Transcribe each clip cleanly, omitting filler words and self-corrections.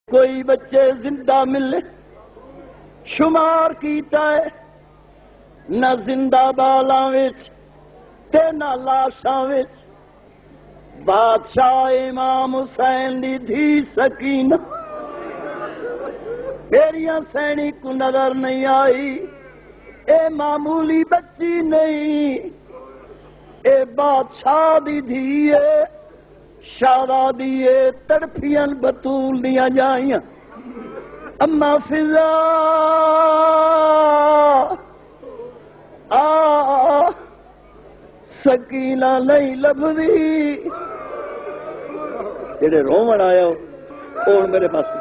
کوئی بچے زندہ ملے شمار کیتا ہے نہ زندہ بالاں وچ تے نہ لاشاں وچ بادشاہ امام حسین دی دھی سکینہ میریاں سینی کو نظر نہیں آئی اے معمولی بچی نہیں اے بادشاہ دی دھی ہے شہزادی تڑپیاں بطول دیا جائیاں اما فضا سکینہ نہیں لبدی جڑے رومن آیا اور میرے پاس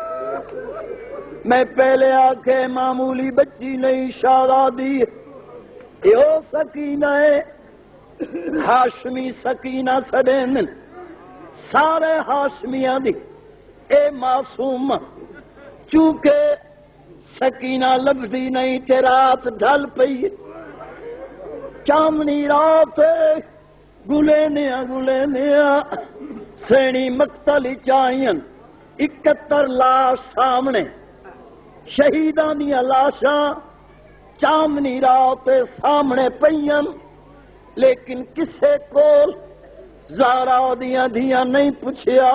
میں پہلے آکھے معمولی بچی نہیں شہزادی یہ سکینہ ہے ہاشمی سکینہ سڑین سارے ہاشمیاں دی اے معصوم چونکہ سکینہ لبدی نہیں تے رات ڈھل پئی چامنی رات گلینیا سینی مقتل چائین 71 لاش سامنے شہیداں دیا لاشاں چامنی رات سامنے پئین لیکن کسے کول زارا دیاں دھیاں نہیں پوچھیا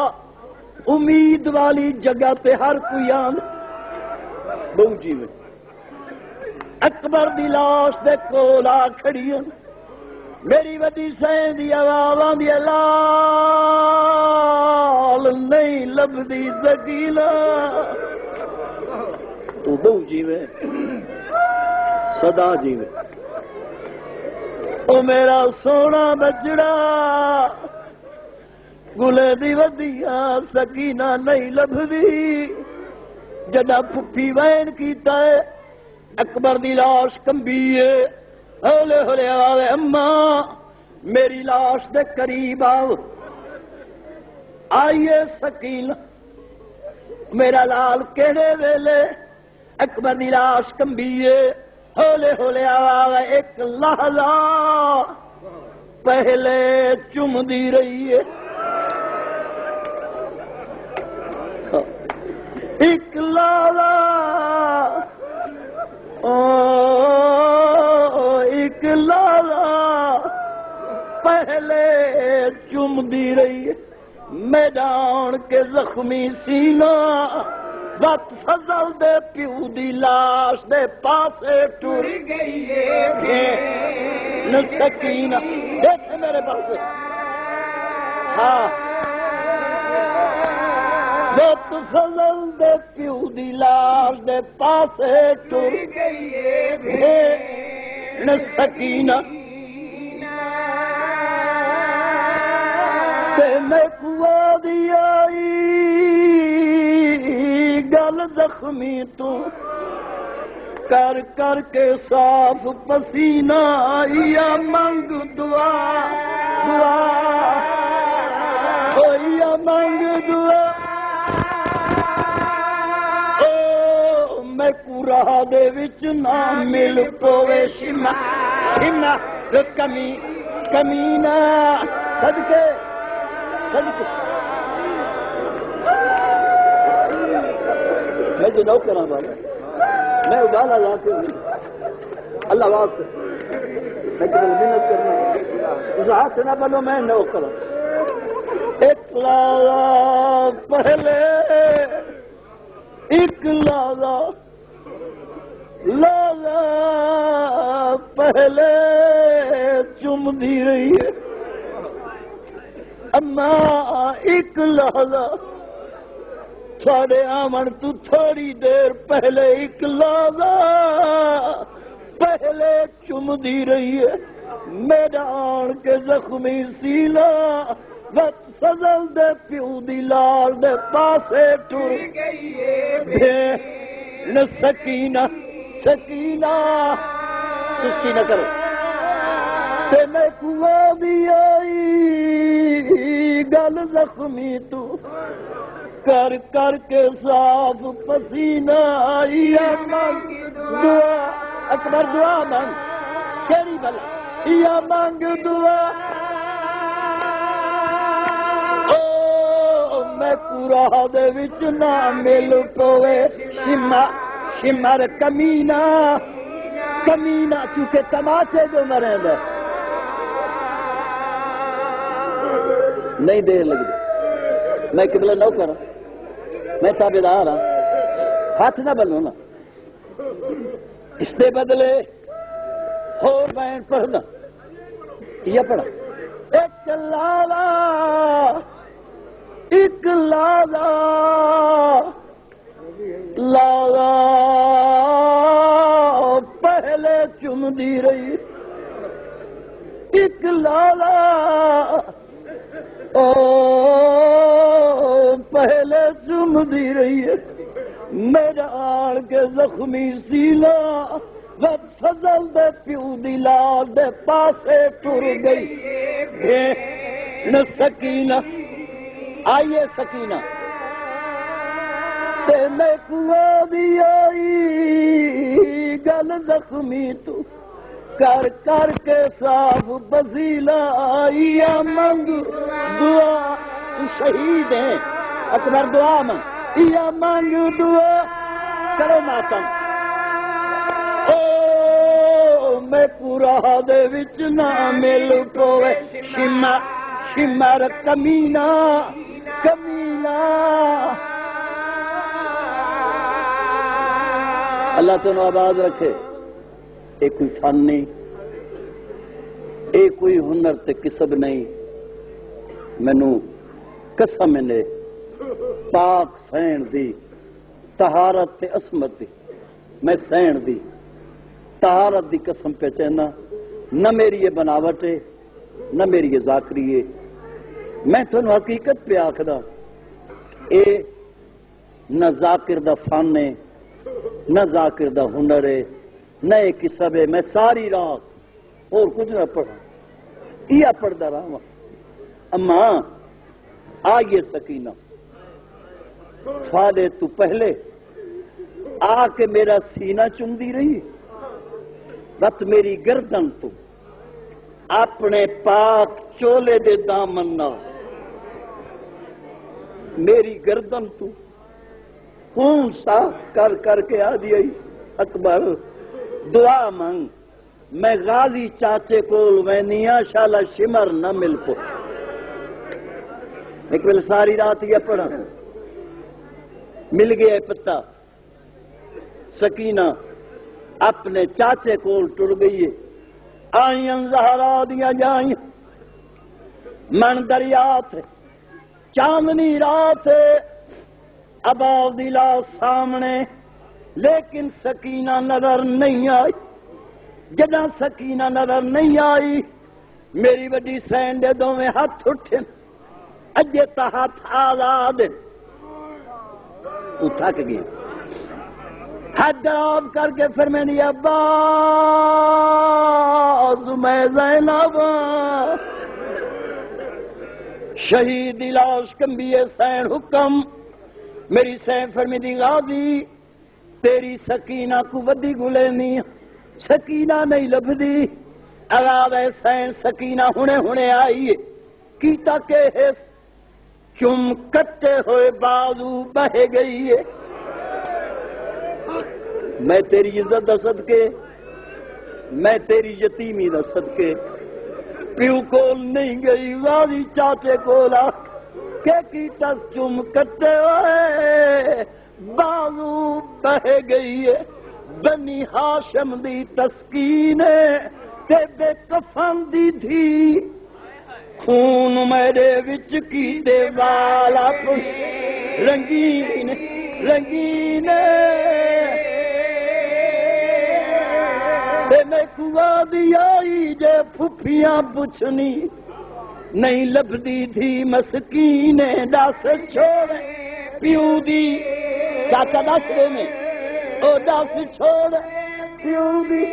امید والی جگہ پہ ہر کوئی آن بہو جی میں اکبر دی لاش دے کولا کھڑیاں میری وڈی سین دی آوازاں دی لال نہیں لبدی سکینہ تو بہو جی میں صدا جی میں او میرا سونا بچڑا گلے دی ودیا سکینہ نہیں لبدی جدا پھپھی وین کیتا ہے اکبر دی لاش کمبی ہے ہولے ہولے آوے اماں میری لاش دے قریب آو آئیے سکینہ میرا لال کہڑے ویلے اکبر دی لاش کمبی ہے ہولے ہولے آوے ایک لحظہ پہلے چم دی رہی ہے ایک لالا ایک لالا پہلے چم دی رہی ہے میدان کے زخمی سینہ وقت فضل دے پیو دی لاش دے پاسے ٹر گئی ہے نہ سکینہ دیکھ میرے پاس ہاں وقت فضل دے پیو دی لاش دے پاسے ٹر گئی ہے نہ سکینہ تے میں کوا دی آئی گل زخمی تو کر کر کے صاف پسینہ یا منگ دعا دعا یا منگ دعا میں کورا دے وچ نہ مل پوے شمع شمع کمینہ صدقے صدقے میں جو نو کرا بابا میں ابالا لا کے اللہ واسطے میں محنت کرنا اس ہاتھ نہ بنو میں نو کرا ایک لالا پہلے ایک لالا لالا پہلے چم دی رہی ہے اما ایک لالا تھوڑے آمن تو تھوڑی دیر پہلے ایک لالا پہلے چم دی رہی ہے میدان کے زخمی سینہ وقت فضل دے پیو دی لال دے پاسے ٹر گئی ہے نہ سکینہ سکینہ سستی نہ کرو تے میں کوا دی آئی گل زخمی تو کر کر کے صاف پسینہ یا مانگ دعا اکبر دعا مانگ کیڑی بلا یا مانگ دعا میں پورا دے وچ نہ مل پوے شمر کمینہ چونکہ تماچے جو مرے دے نہیں دیر لگتی میں قبلہ نو کرا میں تابعدار ہاں ہاتھ نہ بنو نا اس کے بدلے ہو بین پڑھنا یہ پڑھا ایک لالا پہلے چم دی رہی ایک لالا پہلے چم دی رہی ہے میرا آن کے زخمی سیلا وقت فضل دے پیو دی لال دے پاسے ٹر گئی سکینہ آئیے سکینہ تے میں کنواں دی آئی گل زخمی تو کر کر کے صاف بزیلا آئی منگ دعا تو شہید ہے اکبر دعا منگ یا منگ دعا کرو ماتم میں پورا دے وچ نہ مل پوے شمر کمینہ اللہ تنو آباد رکھے اے کوئی فن نہیں اے کوئی ہنر تے کسب نہیں مینوں قسم نے پاک سین دی طہارت تے عصمت دی میں سین دی طہارت دی قسم پہ چہنا نہ میری یہ بناوٹ ہے نہ میری یہ ذاکری ہے میں تھنو حقیقت پہ آکھدا اے نہ ذاکر دا فن ہے نہ ذاکر دا ہنر ہے نہ ایک کسب ہے میں ساری رات اور کچھ نہ پڑھا یہ پڑھتا رہا اما آئیے سکینہ فادے تو پہلے آ کے میرا سینہ چمدی رہی رت میری گردن تو اپنے پاک چولے دے دامن نہ میری گردن تو خون صاف کر کر کے آ دی اکبر دعا منگ میں غازی چاچے کول وینیا شالا شمر نہ مل پو ایک بل ساری رات یہ پڑھا مل گیا پتا سکینہ اپنے چاچے کول ٹر گئی ہے آئیں زہرا دیا جائیں من دریا تھے چاندنی رات اباؤ دلا سامنے لیکن سکینہ نظر نہیں آئی جدہ سکینہ نظر نہیں آئی میری وڈی سین دے دو میں ہاتھ اٹھے اجے تا ہاتھ آزاد اٹھا کے گیا ہاتھ دراب کر کے پھر میں نے عباس میں زینب شہید لاش کمبیے سین حکم میری سین فرمی دی غازی تیری سکینہ کو ودی گلے نہیں سکینہ نہیں لبدی اغاد سین سکینہ ہونے آئی کیتا کہ حس چم کٹے ہوئے بازو بہ گئی ہے میں تیری عزت دا صدقے میں تیری یتیمی دا صدقے پیو کول نہیں گئی غازی چاچے کولا کہ کیتا چم کٹے ہوئے بازو بہ گئی ہے بنی ہاشم دی تسکین تے بے کفن دی تھی خون میرے وچ کی دے والا رنگین رنگین تے میں کوا دی آئی جے پھپھیاں پچھنی نہیں لبدی تھی مسکین دس چھوڑے پیو دی چاچا دس دے میں او دس چھوڑ پیو دی